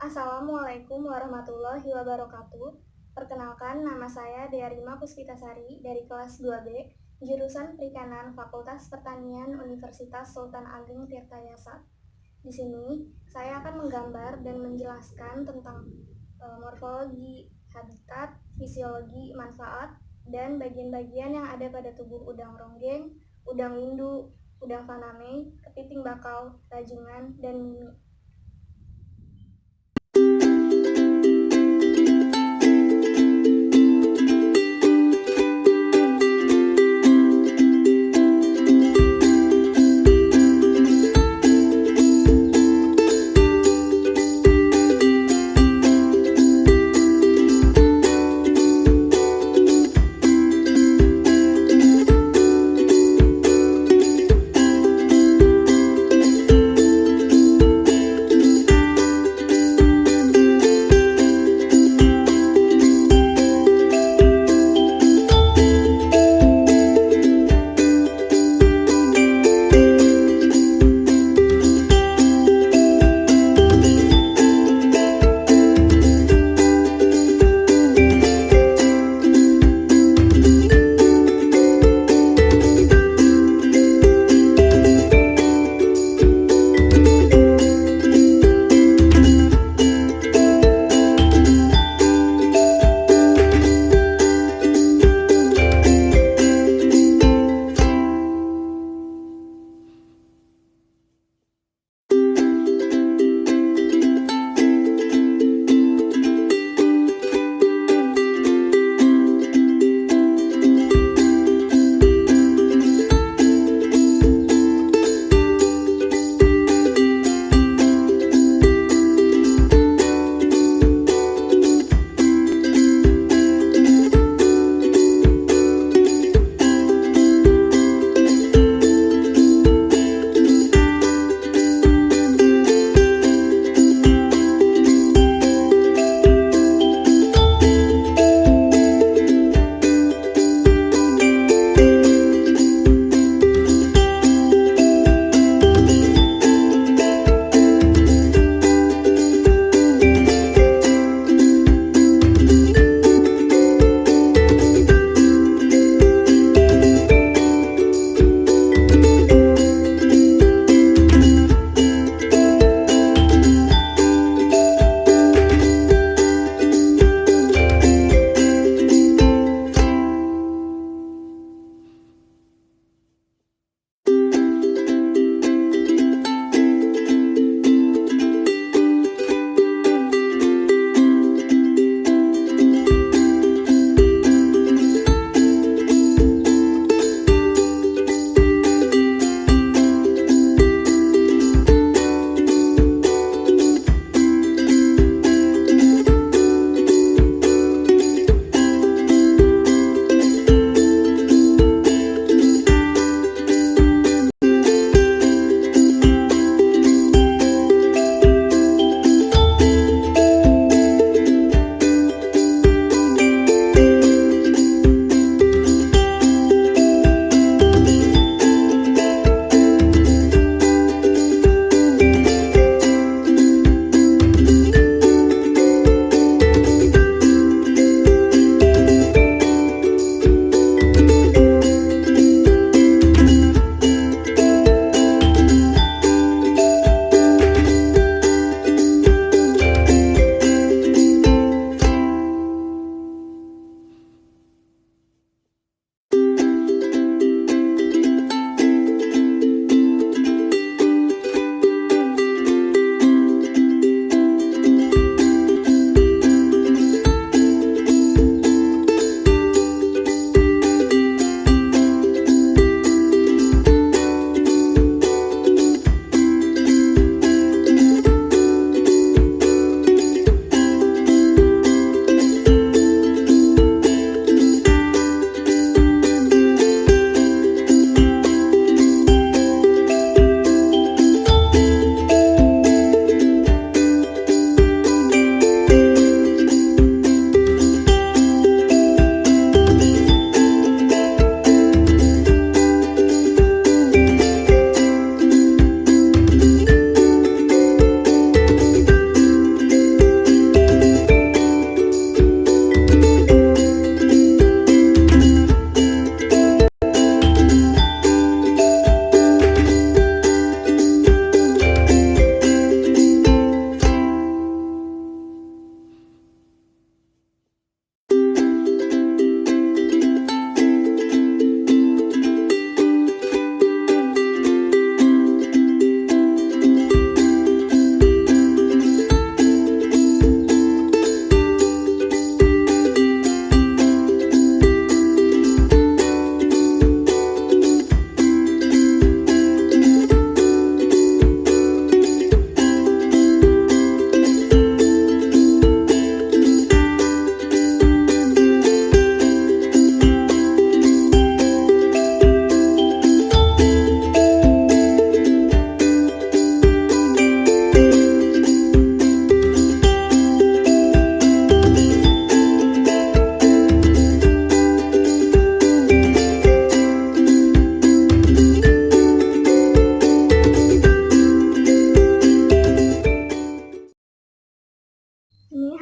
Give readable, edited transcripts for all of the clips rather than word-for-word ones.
Assalamualaikum warahmatullahi wabarakatuh. Perkenalkan, nama saya Dea Rima Puspitasari dari kelas 2B, jurusan Perikanan Fakultas Pertanian Universitas Sultan Ageng Tirtayasa. Di sini, saya akan menggambar dan menjelaskan tentang morfologi, habitat, fisiologi, manfaat, dan bagian-bagian yang ada pada tubuh udang ronggeng, udang windu, udang faname, kepiting bakau, rajungan, dan mimi.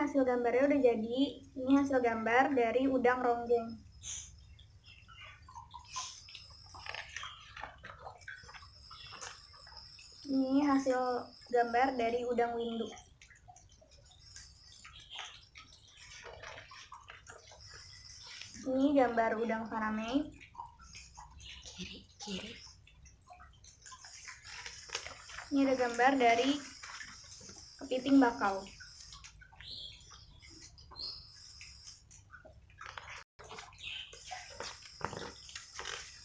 hasil gambarnya udah jadi. Ini hasil gambar dari udang ronggeng. Ini hasil gambar dari udang windu. Ini gambar udang faname. Ini ada gambar dari kepiting bakau.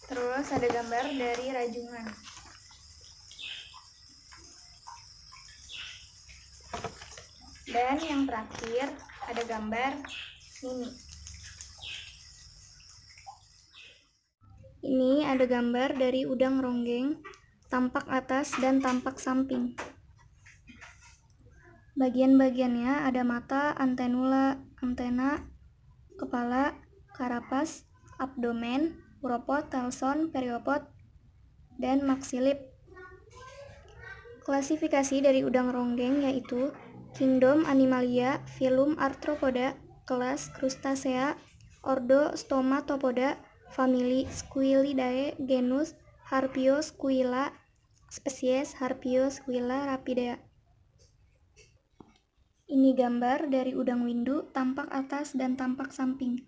Terus ada gambar dari rajungan. Dan yang terakhir ada gambar mini. Ini ada gambar dari udang ronggeng, tampak atas dan tampak samping. Bagian-bagiannya ada mata, antenula, antena, kepala, karapas, abdomen, uropod, telson, periopod, dan maksilip. Klasifikasi dari udang ronggeng yaitu Kingdom Animalia, Phylum Arthropoda, kelas Crustacea, ordo Stomatopoda, famili Squilidae, genus Harpiosquilla, spesies Harpiosquilla rapidea. Ini gambar dari udang windu, tampak atas dan tampak samping.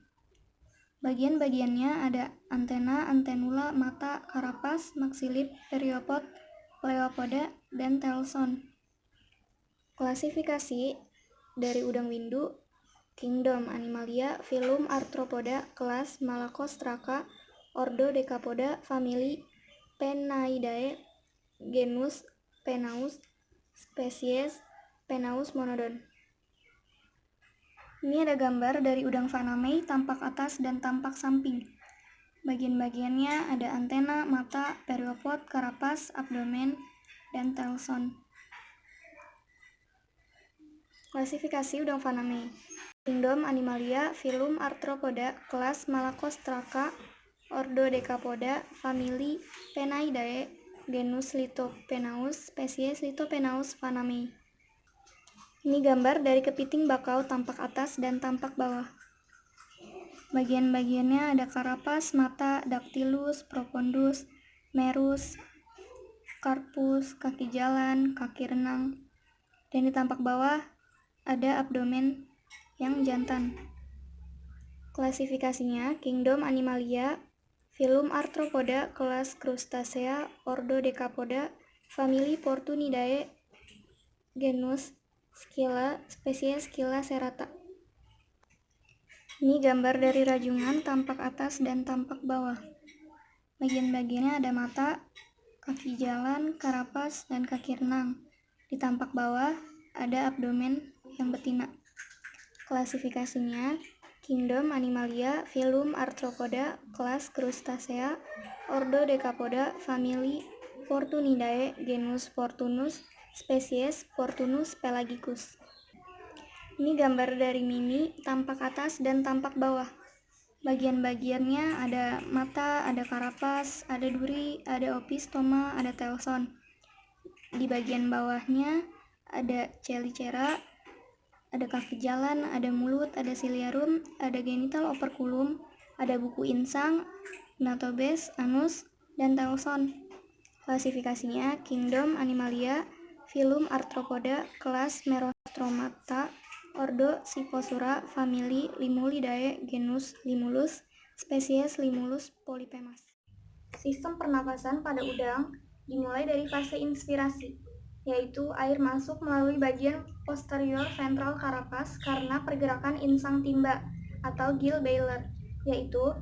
Bagian-bagiannya ada antena, antenula, mata, karapas, maksilip, periopod, pleopoda, dan telson. Klasifikasi dari udang windu, Kingdom Animalia, Phylum Arthropoda, kelas Malacostraca, ordo Decapoda, famili Penaidae, genus Penaus, spesies Penaus monodon. Ini ada gambar dari udang faname, tampak atas dan tampak samping. Bagian-bagiannya ada antena, mata, periopod, karapas, abdomen, dan telson. Klasifikasi udang faname. Kingdom Animalia, Phylum Arthropoda, kelas Malacostraca, ordo Decapoda, famili Penaidae, genus Lithopenaus, spesies Lithopenaus faname. Ini gambar dari kepiting bakau, tampak atas dan tampak bawah. Bagian-bagiannya ada karapas, mata, dactylus, propondus, merus, carpus, kaki jalan, kaki renang, dan di tampak bawah ada abdomen yang jantan. Klasifikasinya Kingdom Animalia, Phylum Arthropoda, kelas Crustacea, ordo Decapoda, famili Portunidae, genus Scylla, spesies Scylla serrata. Ini gambar dari rajungan, tampak atas dan tampak bawah. Bagian-bagiannya ada mata, kaki jalan, karapas, dan kaki renang. Di tampak bawah ada abdomen yang betina. Klasifikasinya Kingdom Animalia, Phylum Arthropoda, kelas Crustacea, ordo Decapoda, famili Portunidae, genus Portunus, spesies Portunus pelagicus. Ini gambar dari mini, tampak atas dan tampak bawah. Bagian-bagiannya ada mata, ada karapas, ada duri, ada opistoma, ada telson. Di bagian bawahnya ada chelicera, ada kaki jalan, ada mulut, ada ciliarum, ada genital operculum, ada buku insang, gnatobes, anus, dan telson. Klasifikasinya Kingdom Animalia, Phylum Arthropoda, kelas Merostromata, ordo Scyphosura, famili Limulidae, genus Limulus, spesies Limulus polyphemus. Sistem pernapasan pada udang dimulai dari fase inspirasi, yaitu air masuk melalui bagian posterior ventral karapas karena pergerakan insang timba atau gill Baylor, yaitu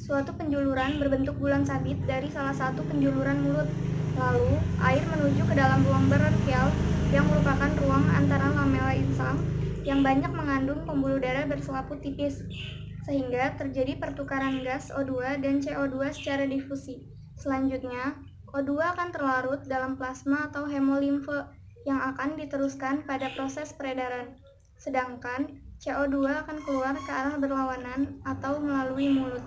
suatu penjuluran berbentuk bulan sabit dari salah satu penjuluran mulut. Lalu, air menuju ke dalam ruang branchial yang merupakan ruang antara lamela insang yang banyak mengandung pembuluh darah berselaput tipis, sehingga terjadi pertukaran gas O2 dan CO2 secara difusi. Selanjutnya, O2 akan terlarut dalam plasma atau hemolimfe yang akan diteruskan pada proses peredaran, sedangkan CO2 akan keluar ke arah berlawanan atau melalui mulut.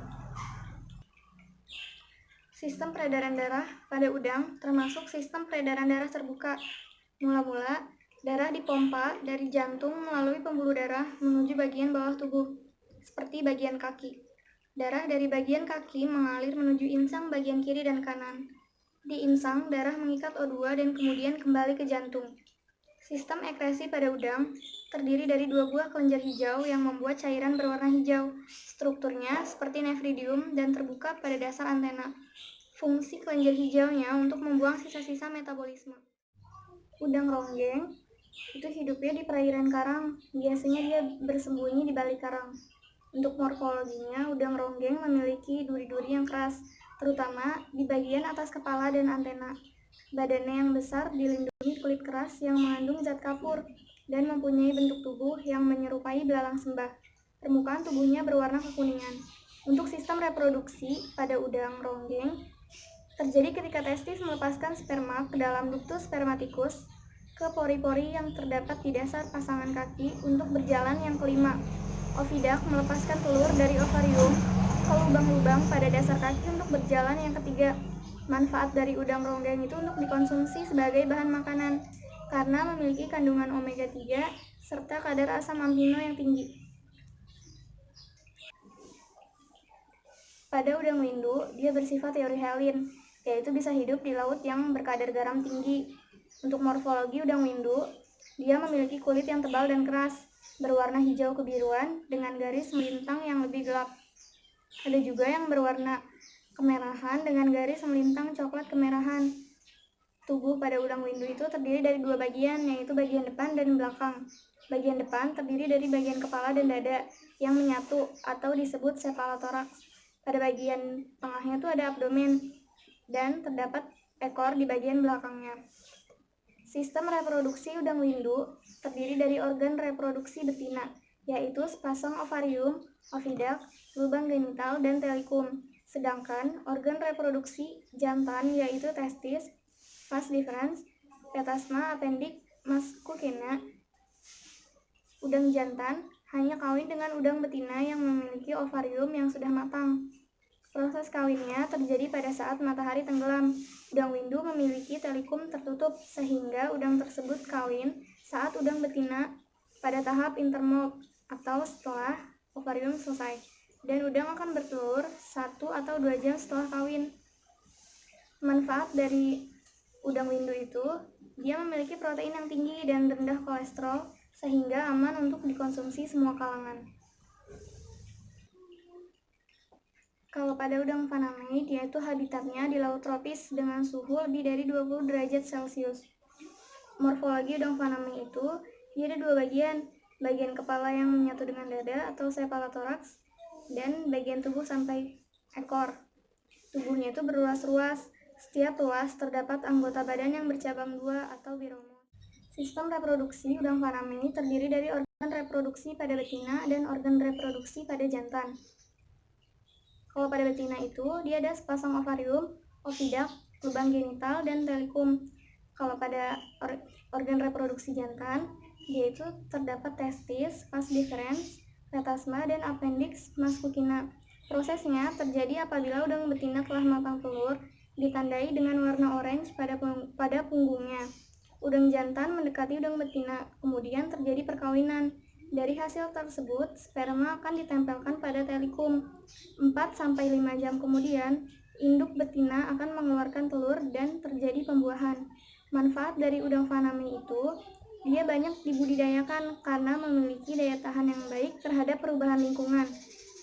Sistem peredaran darah pada udang termasuk sistem peredaran darah terbuka. Mula-mula, Darah dipompa dari jantung melalui pembuluh darah menuju bagian bawah tubuh, seperti bagian kaki. Darah dari bagian kaki mengalir menuju insang bagian kiri dan kanan. Di insang, darah mengikat O2 dan kemudian kembali ke jantung. Sistem ekresi pada udang terdiri dari 2 buah kelenjar hijau yang membuat cairan berwarna hijau. Strukturnya seperti nefridium dan terbuka pada dasar antena. Fungsi kelenjar hijaunya untuk membuang sisa-sisa metabolisme. Udang ronggeng itu hidupnya di perairan karang. Biasanya dia bersembunyi di balik karang. Untuk morfologinya, udang ronggeng memiliki duri-duri yang keras, terutama di bagian atas kepala dan antena. Badannya yang besar dilindungi kulit keras yang mengandung zat kapur dan mempunyai bentuk tubuh yang menyerupai belalang sembah. Permukaan tubuhnya berwarna kekuningan. Untuk sistem reproduksi pada udang ronggeng, terjadi ketika testis melepaskan sperma ke dalam ductus spermaticus ke pori-pori yang terdapat di dasar pasangan kaki untuk berjalan yang kelima. Ovidak melepaskan telur dari ovarium ke lubang-lubang pada dasar kaki untuk berjalan yang ketiga. Manfaat dari udang ronggeng itu untuk dikonsumsi sebagai bahan makanan karena memiliki kandungan omega 3 serta kadar asam amino yang tinggi. Pada udang windu, dia bersifat euryhalin, yaitu bisa hidup di laut yang berkadar garam tinggi. Untuk morfologi udang windu, dia memiliki kulit yang tebal dan keras, berwarna hijau kebiruan dengan garis melintang yang lebih gelap. Ada juga yang berwarna kemerahan dengan garis melintang coklat kemerahan. Tubuh pada udang windu itu terdiri dari 2 bagian, yaitu bagian depan dan belakang. Bagian depan terdiri dari bagian kepala dan dada yang menyatu atau disebut cephalothorax. Pada bagian tengahnya itu ada abdomen dan terdapat ekor di bagian belakangnya. Sistem reproduksi udang windu terdiri dari organ reproduksi betina, yaitu sepasang ovarium, ovidak, lubang genital, dan telikum. Sedangkan organ reproduksi jantan yaitu testis, vas deferens, petasma, appendix, mascukina. Udang jantan hanya kawin dengan udang betina yang memiliki ovarium yang sudah matang. Proses kawinnya terjadi pada saat matahari tenggelam. Udang windu memiliki telikum tertutup sehingga udang tersebut kawin saat udang betina pada tahap intermoult atau setelah ovarium selesai. Dan udang akan bertelur 1 atau 2 jam setelah kawin. Manfaat dari udang windu itu, dia memiliki protein yang tinggi dan rendah kolesterol sehingga aman untuk dikonsumsi semua kalangan. Kalau pada udang faname, dia itu habitatnya di laut tropis dengan suhu lebih dari 20 derajat Celcius. Morfologi udang faname itu, dia ada 2 bagian, bagian kepala yang menyatu dengan dada atau cephalothorax, dan bagian tubuh sampai ekor. Tubuhnya itu berruas-ruas, setiap ruas terdapat anggota badan yang bercabang 2 atau biromos. Sistem reproduksi udang faname terdiri dari organ reproduksi pada betina dan organ reproduksi pada jantan. Kalau pada betina itu, dia ada sepasang ovarium, ovidak, lubang genital, dan telikum. Kalau pada organ reproduksi jantan, dia itu terdapat testis, vas deferens, petasma, dan appendix mascukina. Prosesnya terjadi apabila udang betina telah matang telur, ditandai dengan warna orange pada punggungnya. Udang jantan mendekati udang betina, kemudian terjadi perkawinan. Dari hasil tersebut, sperma akan ditempelkan pada telikum. 4-5 jam kemudian, induk betina akan mengeluarkan telur dan terjadi pembuahan. Manfaat dari udang faname itu, dia banyak dibudidayakan karena memiliki daya tahan yang baik terhadap perubahan lingkungan.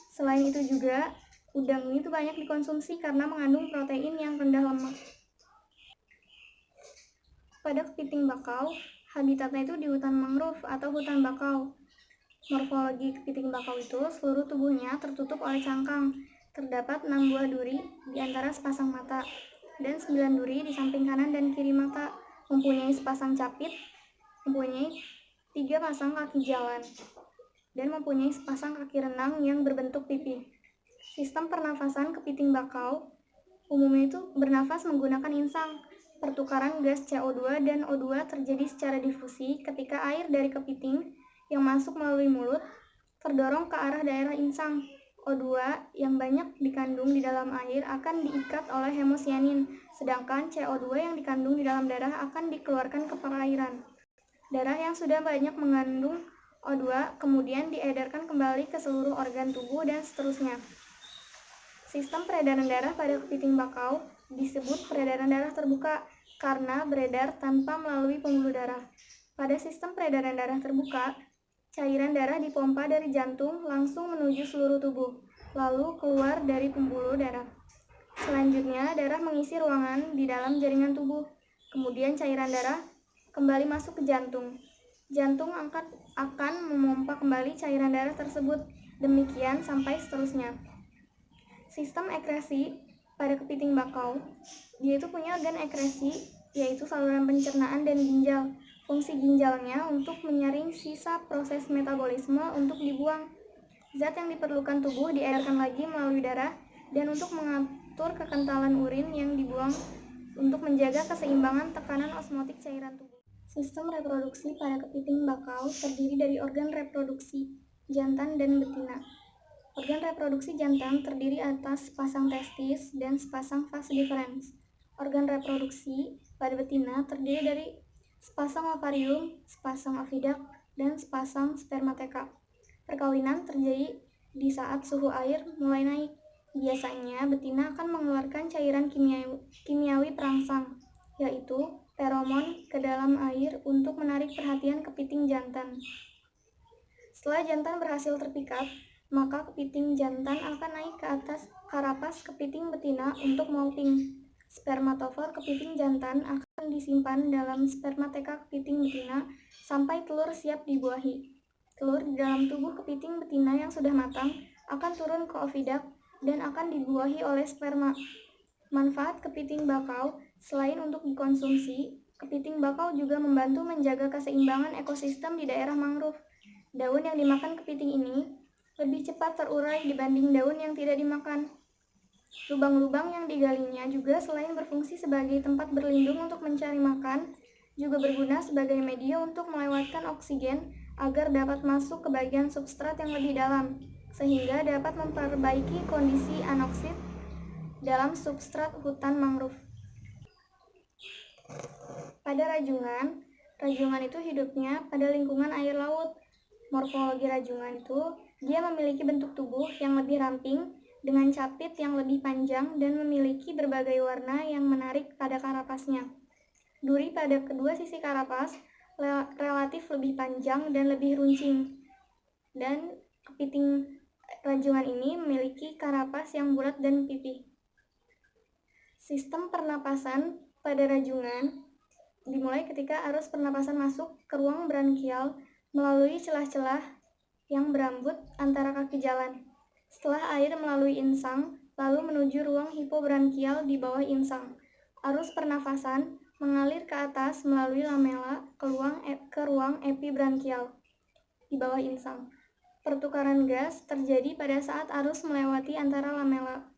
Selain itu juga, udang ini tuh banyak dikonsumsi karena mengandung protein yang rendah lemak. Pada kepiting bakau, habitatnya itu di hutan mangrove atau hutan bakau. Morfologi kepiting bakau itu, seluruh tubuhnya tertutup oleh cangkang. Terdapat 6 buah duri di antara sepasang mata, dan 9 duri di samping kanan dan kiri mata, mempunyai sepasang capit, mempunyai 3 pasang kaki jalan, dan mempunyai sepasang kaki renang yang berbentuk pipi. Sistem pernafasan kepiting bakau umumnya itu bernafas menggunakan insang. Pertukaran gas CO2 dan O2 terjadi secara difusi ketika air dari kepiting yang masuk melalui mulut terdorong ke arah daerah insang. O2 yang banyak dikandung di dalam air akan diikat oleh hemosianin, sedangkan CO2 yang dikandung di dalam darah akan dikeluarkan ke perairan. Darah yang sudah banyak mengandung O2 kemudian diedarkan kembali ke seluruh organ tubuh dan seterusnya. Sistem peredaran darah pada kepiting bakau disebut peredaran darah terbuka karena beredar tanpa melalui pembuluh darah. Pada sistem peredaran darah terbuka, cairan darah dipompa dari jantung langsung menuju seluruh tubuh, lalu keluar dari pembuluh darah. Selanjutnya, darah mengisi ruangan di dalam jaringan tubuh. Kemudian cairan darah kembali masuk ke jantung. Jantung akan memompa kembali cairan darah tersebut, demikian sampai seterusnya. Sistem ekresi pada kepiting bakau, dia itu punya organ ekresi, yaitu saluran pencernaan dan ginjal. Fungsi ginjalnya untuk menyaring sisa proses metabolisme untuk dibuang. Zat yang diperlukan tubuh diedarkan lagi melalui darah dan untuk mengatur kekentalan urin yang dibuang untuk menjaga keseimbangan tekanan osmotik cairan tubuh. Sistem reproduksi pada kepiting bakau terdiri dari organ reproduksi, jantan dan betina. Organ reproduksi jantan terdiri atas sepasang testis dan sepasang vas deferens. Organ reproduksi pada betina terdiri dari sepasang ovarium, sepasang ovidak, dan sepasang spermateka. Perkawinan terjadi di saat suhu air mulai naik. Biasanya betina akan mengeluarkan cairan kimiawi perangsang, yaitu feromon ke dalam air untuk menarik perhatian kepiting jantan. Setelah jantan berhasil terpikat, maka kepiting jantan akan naik ke atas karapas kepiting betina untuk molting. Spermatofor kepiting jantan akan disimpan dalam spermateka kepiting betina sampai telur siap dibuahi. Telur di dalam tubuh kepiting betina yang sudah matang akan turun ke ovidak dan akan dibuahi oleh sperma. Manfaat kepiting bakau selain untuk dikonsumsi, kepiting bakau juga membantu menjaga keseimbangan ekosistem di daerah mangrove. Daun yang dimakan kepiting ini lebih cepat terurai dibanding daun yang tidak dimakan. Lubang-lubang yang digalinya juga selain berfungsi sebagai tempat berlindung untuk mencari makan, juga berguna sebagai media untuk melewatkan oksigen agar dapat masuk ke bagian substrat yang lebih dalam, sehingga dapat memperbaiki kondisi anoksit dalam substrat hutan mangrove. Pada rajungan itu hidupnya pada lingkungan air laut. Morfologi rajungan itu, dia memiliki bentuk tubuh yang lebih ramping, dengan capit yang lebih panjang dan memiliki berbagai warna yang menarik pada karapasnya. Duri pada kedua sisi karapas relatif lebih panjang dan lebih runcing. Dan kepiting rajungan ini memiliki karapas yang bulat dan pipih. Sistem pernapasan pada rajungan dimulai ketika arus pernapasan masuk ke ruang brankial melalui celah-celah yang berambut antara kaki jalan. Setelah air melalui insang, lalu menuju ruang hipobrankial di bawah insang. Arus pernafasan mengalir ke atas melalui lamela ke ruang epibrankial di bawah insang. Pertukaran gas terjadi pada saat arus melewati antara lamela.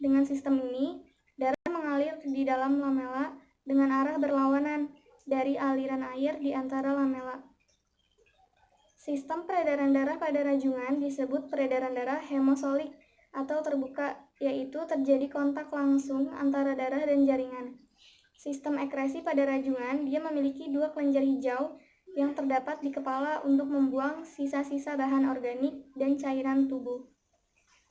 Dengan sistem ini, darah mengalir di dalam lamela dengan arah berlawanan dari aliran air di antara lamela. Sistem peredaran darah pada rajungan disebut peredaran darah hemosolik atau terbuka, yaitu terjadi kontak langsung antara darah dan jaringan. Sistem ekresi pada rajungan, dia memiliki dua kelenjar hijau yang terdapat di kepala untuk membuang sisa-sisa bahan organik dan cairan tubuh.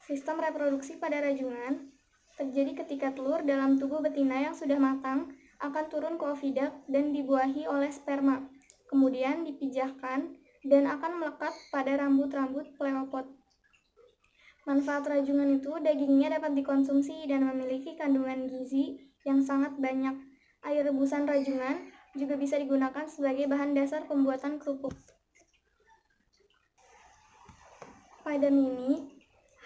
Sistem reproduksi pada rajungan terjadi ketika telur dalam tubuh betina yang sudah matang akan turun ke ovidak dan dibuahi oleh sperma, kemudian dipijahkan dan akan melekat pada rambut-rambut pleopod. Manfaat rajungan itu, dagingnya dapat dikonsumsi dan memiliki kandungan gizi yang sangat banyak. Air rebusan rajungan juga bisa digunakan sebagai bahan dasar pembuatan kerupuk. Pada mimi,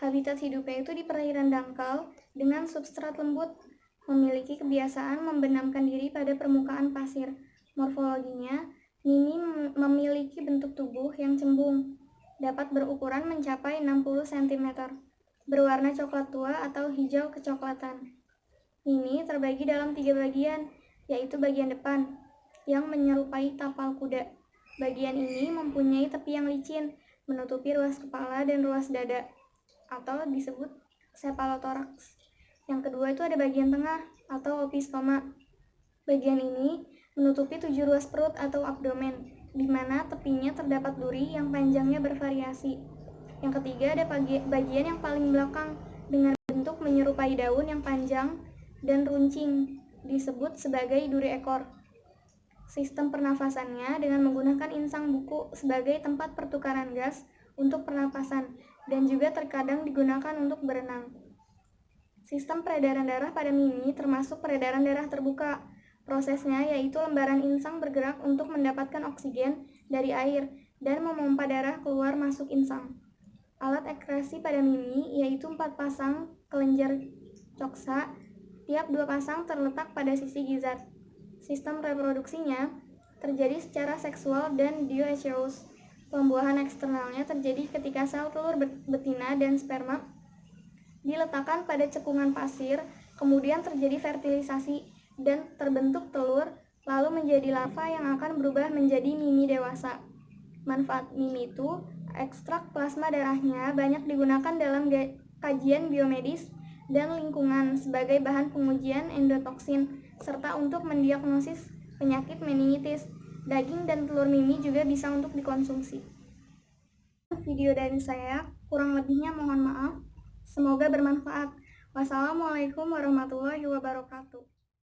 habitat hidupnya itu di perairan dangkal dengan substrat lembut, memiliki kebiasaan membenamkan diri pada permukaan pasir. Morfologinya, mimi memiliki bentuk tubuh yang cembung, dapat berukuran mencapai 60 cm, berwarna coklat tua atau hijau kecoklatan. Mimi terbagi dalam 3 bagian, yaitu bagian depan, yang menyerupai tapal kuda. Bagian ini mempunyai tepi yang licin, menutupi ruas kepala dan ruas dada, atau disebut cephalothorax. Yang kedua itu ada bagian tengah, atau opistoma. Bagian ini menutupi 7 ruas perut atau abdomen. di mana tepinya terdapat duri yang panjangnya bervariasi. Yang ketiga ada bagian yang paling belakang dengan bentuk menyerupai daun yang panjang dan runcing, disebut sebagai duri ekor. Sistem pernafasannya dengan menggunakan insang buku sebagai tempat pertukaran gas untuk pernapasan dan juga terkadang digunakan untuk berenang. Sistem peredaran darah pada mimi termasuk peredaran darah terbuka. Prosesnya yaitu lembaran insang bergerak untuk mendapatkan oksigen dari air dan memompa darah keluar masuk insang. Alat ekskresi pada mimi yaitu 4 pasang kelenjar coksa, tiap 2 pasang terletak pada sisi gizzard. Sistem reproduksinya terjadi secara seksual dan dioecious. Pembuahan eksternalnya terjadi ketika sel telur betina dan sperma diletakkan pada cekungan pasir, kemudian terjadi fertilisasi dan terbentuk telur, lalu menjadi larva yang akan berubah menjadi mimi dewasa. Manfaat mimi itu, ekstrak plasma darahnya banyak digunakan dalam kajian biomedis dan lingkungan sebagai bahan pengujian endotoksin, serta untuk mendiagnosis penyakit meningitis. Daging dan telur mimi juga bisa untuk dikonsumsi. Video dari saya, kurang lebihnya mohon maaf. Semoga bermanfaat. Wassalamualaikum warahmatullahi wabarakatuh.